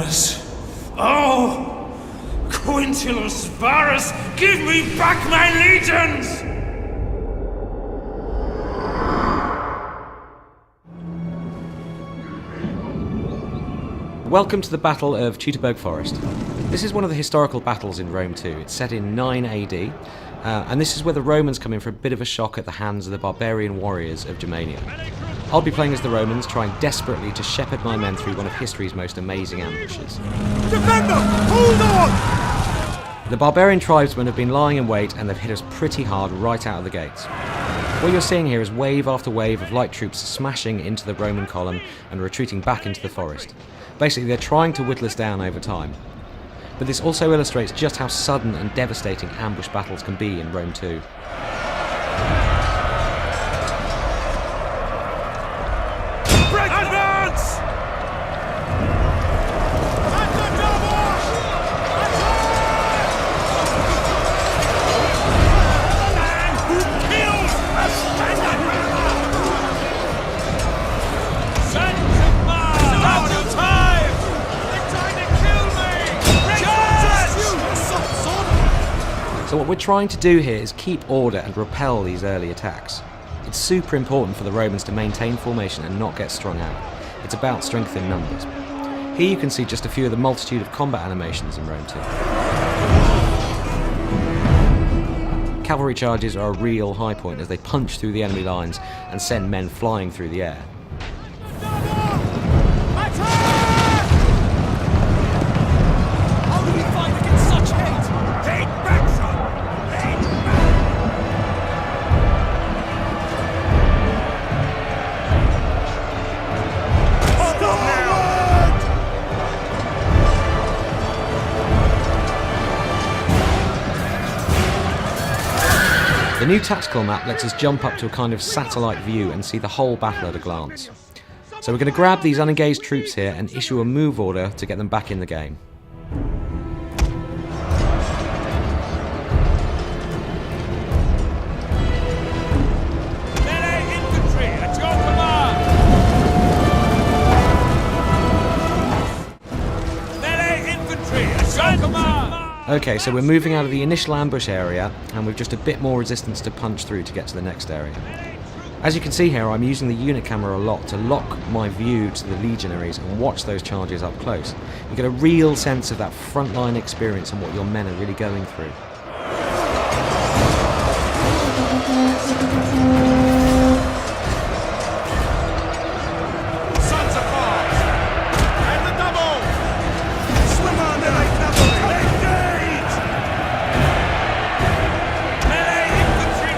Varus. Oh! Quintilis Varus, give me back my legions! Welcome to the Battle of Teutoburg Forest. This is one of the historical battles in Rome too. It's set in 9 AD, and this is where the Romans come in for a bit of a shock at the hands of the barbarian warriors of Germania. I'll be playing as the Romans, trying desperately to shepherd my men through one of history's most amazing ambushes. Defend them! Hold on! The barbarian tribesmen have been lying in wait, and they've hit us pretty hard right out of the gates. What you're seeing here is wave after wave of light troops smashing into the Roman column and retreating back into the forest. Basically, they're trying to whittle us down over time. But this also illustrates just how sudden and devastating ambush battles can be in Rome too. Advance! So what we're trying to do here is keep order and repel these early attacks. It's super important for the Romans to maintain formation and not get strung out. It's about strength in numbers. Here you can see just a few of the multitude of combat animations in Rome too. Cavalry charges are a real high point as they punch through the enemy lines and send men flying through the air. The new tactical map lets us jump up to a kind of satellite view and see the whole battle at a glance. So we're going to grab these unengaged troops here and issue a move order to get them back in the game. Okay, so we're moving out of the initial ambush area, and we've just a bit more resistance to punch through to get to the next area. As you can see here, I'm using the unit camera a lot to lock my view to the legionaries and watch those charges up close. You get a real sense of that frontline experience and what your men are really going through.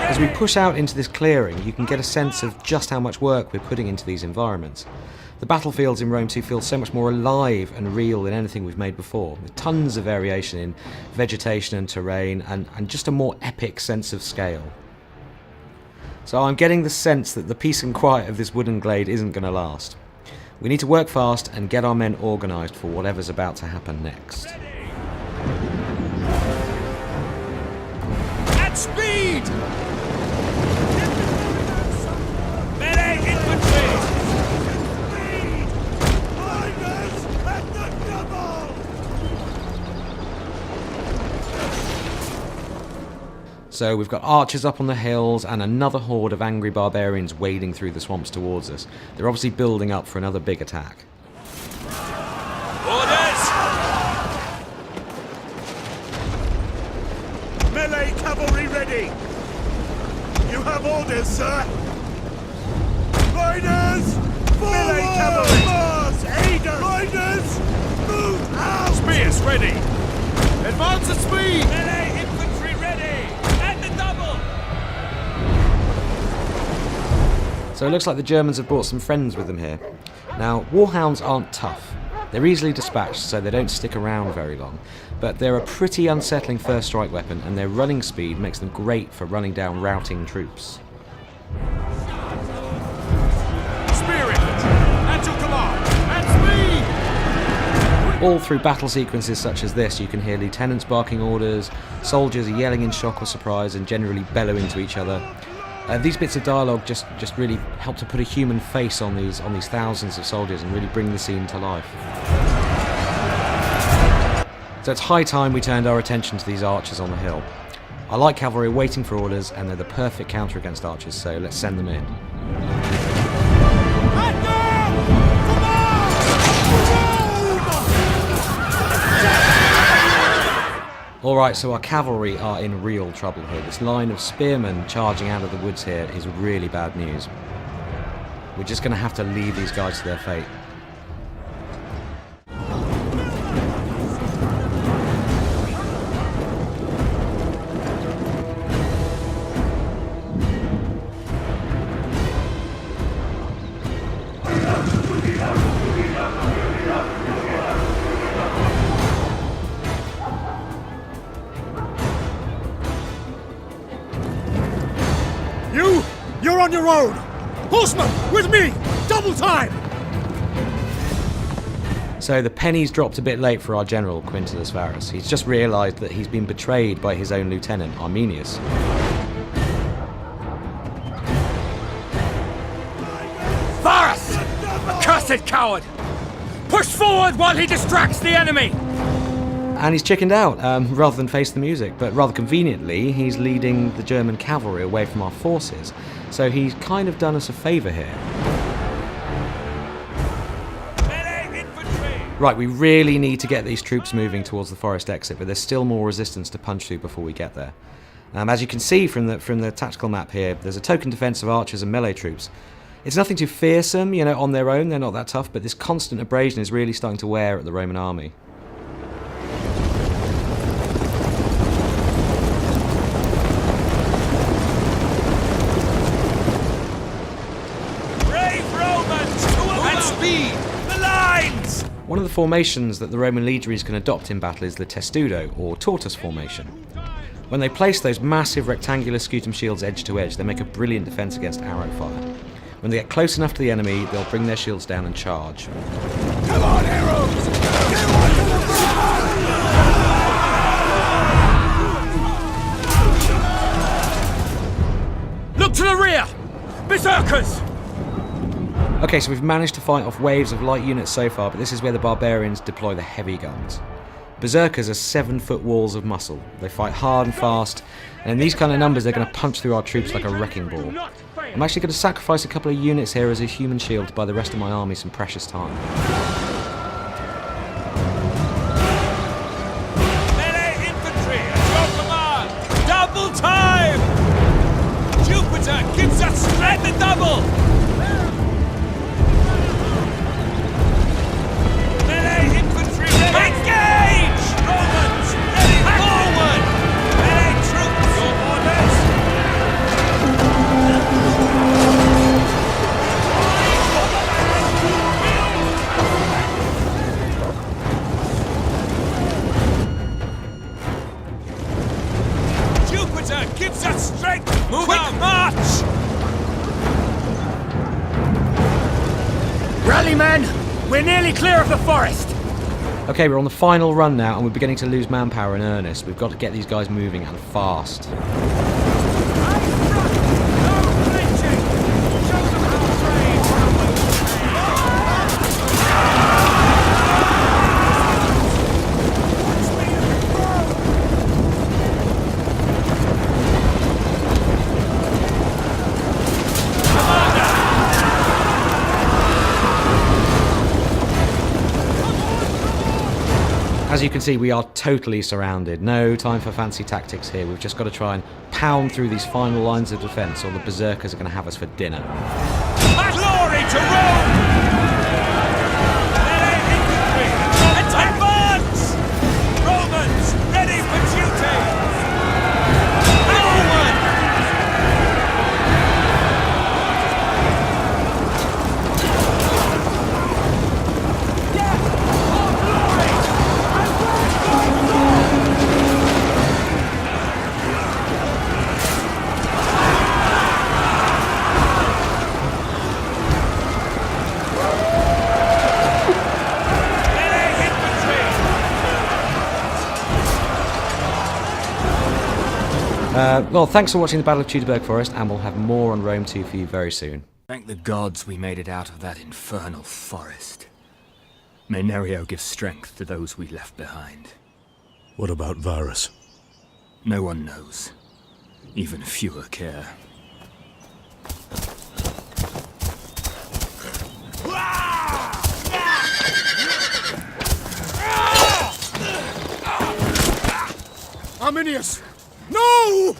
As we push out into this clearing, you can get a sense of just how much work we're putting into these environments. The battlefields in Rome 2 feel so much more alive and real than anything we've made before, with tons of variation in vegetation and terrain, and just a more epic sense of scale. So I'm getting the sense that the peace and quiet of this wooden glade isn't going to last. We need to work fast and get our men organised for whatever's about to happen next. At speed! So we've got archers up on the hills and another horde of angry barbarians wading through the swamps towards us. They're obviously building up for another big attack. Orders! Melee cavalry ready! You have orders, sir! Riders! Forward! Melee cavalry! Mars! Aiders! Riders! Move out! Spears ready! Advance at speed! Melee infantry ready! And the double! So it looks like the Germans have brought some friends with them here. Now, warhounds aren't tough. They're easily dispatched, so they don't stick around very long. But they're a pretty unsettling first strike weapon, and their running speed makes them great for running down routing troops. All through battle sequences such as this, you can hear lieutenants barking orders, soldiers yelling in shock or surprise and generally bellowing to each other. These bits of dialogue just really help to put a human face on these thousands of soldiers and really bring the scene to life. So it's high time we turned our attention to these archers on the hill. I like cavalry waiting for orders, and they're the perfect counter against archers, so let's send them in. Alright, so our cavalry are in real trouble here. This line of spearmen charging out of the woods here is really bad news. We're just going to have to leave these guys to their fate. You're on your own! Horsemen, with me! Double time! So the penny's dropped a bit late for our general, Quintus Varus. He's just realised that he's been betrayed by his own lieutenant, Arminius. Varus! Accursed coward! Push forward while he distracts the enemy! And he's chickened out, rather than face the music, but rather conveniently, he's leading the German cavalry away from our forces. So he's kind of done us a favour here. Right, we really need to get these troops moving towards the forest exit, but there's still more resistance to punch through before we get there. As you can see from the tactical map here, there's a token defence of archers and melee troops. It's nothing too fearsome, you know, on their own, they're not that tough, but this constant abrasion is really starting to wear at the Roman army. One of the formations that the Roman legionaries can adopt in battle is the testudo, or tortoise formation. When they place those massive rectangular scutum shields edge to edge, they make a brilliant defence against arrow fire. When they get close enough to the enemy, they'll bring their shields down and charge. Come on, arrows! Get on to the front! Look to the rear! Berserkers! Okay, so we've managed to fight off waves of light units so far, but this is where the barbarians deploy the heavy guns. Berserkers are 7-foot walls of muscle. They fight hard and fast, and in these kind of numbers they're going to punch through our troops like a wrecking ball. I'm actually going to sacrifice a couple of units here as a human shield to buy the rest of my army some precious time. Melee infantry at your command! Double time! Jupiter gives us strength and double! Engage! Romans, ready forward! Melee troops, your orders! Jupiter gives us strength! Move Quick out. March! Rally, men! We're nearly clear of the forest! Okay, we're on the final run now, and we're beginning to lose manpower in earnest. We've got to get these guys moving, and fast. As you can see, we are totally surrounded. No time for fancy tactics here. We've just got to try and pound through these final lines of defence, or the berserkers are going to have us for dinner. Glory to Rome! Melee infantry, advance! Romans, ready for duty! Onward! Well, thanks for watching the Battle of Teutoburg Forest, and we'll have more on Rome 2 for you very soon. Thank the gods we made it out of that infernal forest. May Nerio give strength to those we left behind. What about Varus? No one knows. Even fewer care. Arminius! No!